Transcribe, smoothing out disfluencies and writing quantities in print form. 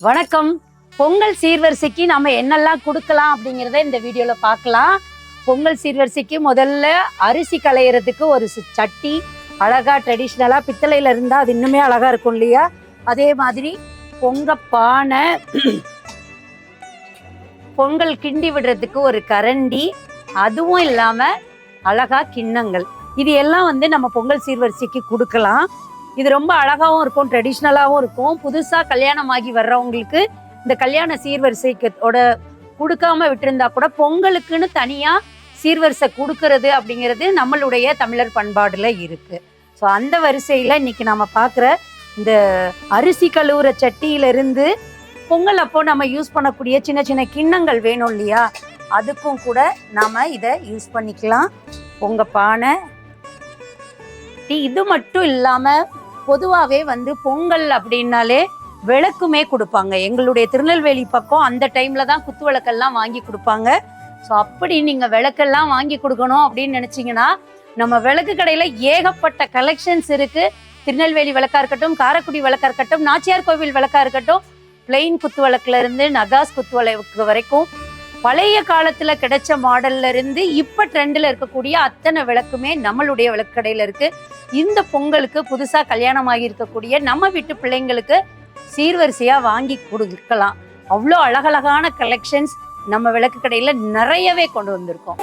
வணக்கம். பொங்கல் சீர்வரிசைக்கு நம்ம என்னெல்லாம் கொடுக்கலாம் அப்படிங்கிறத இந்த வீடியோல பார்க்கலாம். பொங்கல் சீர்வரிசைக்கு முதல்ல அரிசி களையிறதுக்கு ஒரு சட்டி அழகா ட்ரெடிஷ்னலா பித்தளையில இருந்தா அது இன்னுமே அழகா இருக்கும் இல்லையா? அதே மாதிரி பொங்க பானை, பொங்கல் கிண்டி விடுறதுக்கு ஒரு கரண்டி, அதுவும் இல்லாம அழகா கிண்ணங்கள். இது எல்லாம் நம்ம பொங்கல் சீர்வரிசைக்கு கொடுக்கலாம். இது ரொம்ப அழகாவும் இருக்கும், ட்ரெடிஷ்னலாகவும் இருக்கும். புதுசா கல்யாணம் ஆகி வர்றவங்களுக்கு இந்த கல்யாண சீர்வரிசைக்கோட கொடுக்காம விட்டுருந்தா கூட பொங்கலுக்குன்னு தனியா சீர்வரிசை கொடுக்கறது அப்படிங்கிறது நம்மளுடைய தமிழர் பண்பாடுல இருக்கு. ஸோ அந்த வரிசையில இன்னைக்கு நம்ம பார்க்குற இந்த அரிசி கழுவுற சட்டியிலிருந்து பொங்கல் அப்போ நம்ம யூஸ் பண்ணக்கூடிய சின்ன சின்ன கிண்ணங்கள் வேணும் இல்லையா? அதுக்கும் கூட நாம இதை யூஸ் பண்ணிக்கலாம். பொங்க பானை, இது மட்டும் இல்லாம பொதுவாகவே பொங்கல் அப்படின்னாலே விளக்குமே கொடுப்பாங்க. எங்களுடைய திருநெல்வேலி பக்கம் அந்த டைம்ல தான் குத்து விளக்கெல்லாம் வாங்கி கொடுப்பாங்க. ஸோ அப்படி நீங்க விளக்கெல்லாம் வாங்கி கொடுக்கணும் அப்படின்னு நினைச்சீங்கன்னா நம்ம விளக்கு கடையில ஏகப்பட்ட கலெக்ஷன்ஸ் இருக்கு. திருநெல்வேலி விளக்கா இருக்கட்டும், காரைக்குடி விளக்கா இருக்கட்டும், நாச்சியார் கோவில் விளக்கா இருக்கட்டும், பிளெயின் குத்து விளக்குல இருந்து நகாஸ் குத்து விளக்கு வரைக்கும் பழைய காலத்துல கிடைச்ச மாடல்ல இருந்து இப்ப ட்ரெண்ட்ல இருக்கக்கூடிய அத்தனை விளக்குமே நம்மளுடைய விளக்கு கடையில இருக்கு. இந்த பொங்கலுக்கு புதுசா கல்யாணம் ஆகி இருக்கக்கூடிய நம்ம வீட்டு பிள்ளைங்களுக்கு சீர்வரிசையா வாங்கி கொடுக்கலாம். அவ்வளோ அழகழகான கலெக்ஷன்ஸ் நம்ம விளக்கு கடையில நிறையவே கொண்டு வந்திருக்கோம்.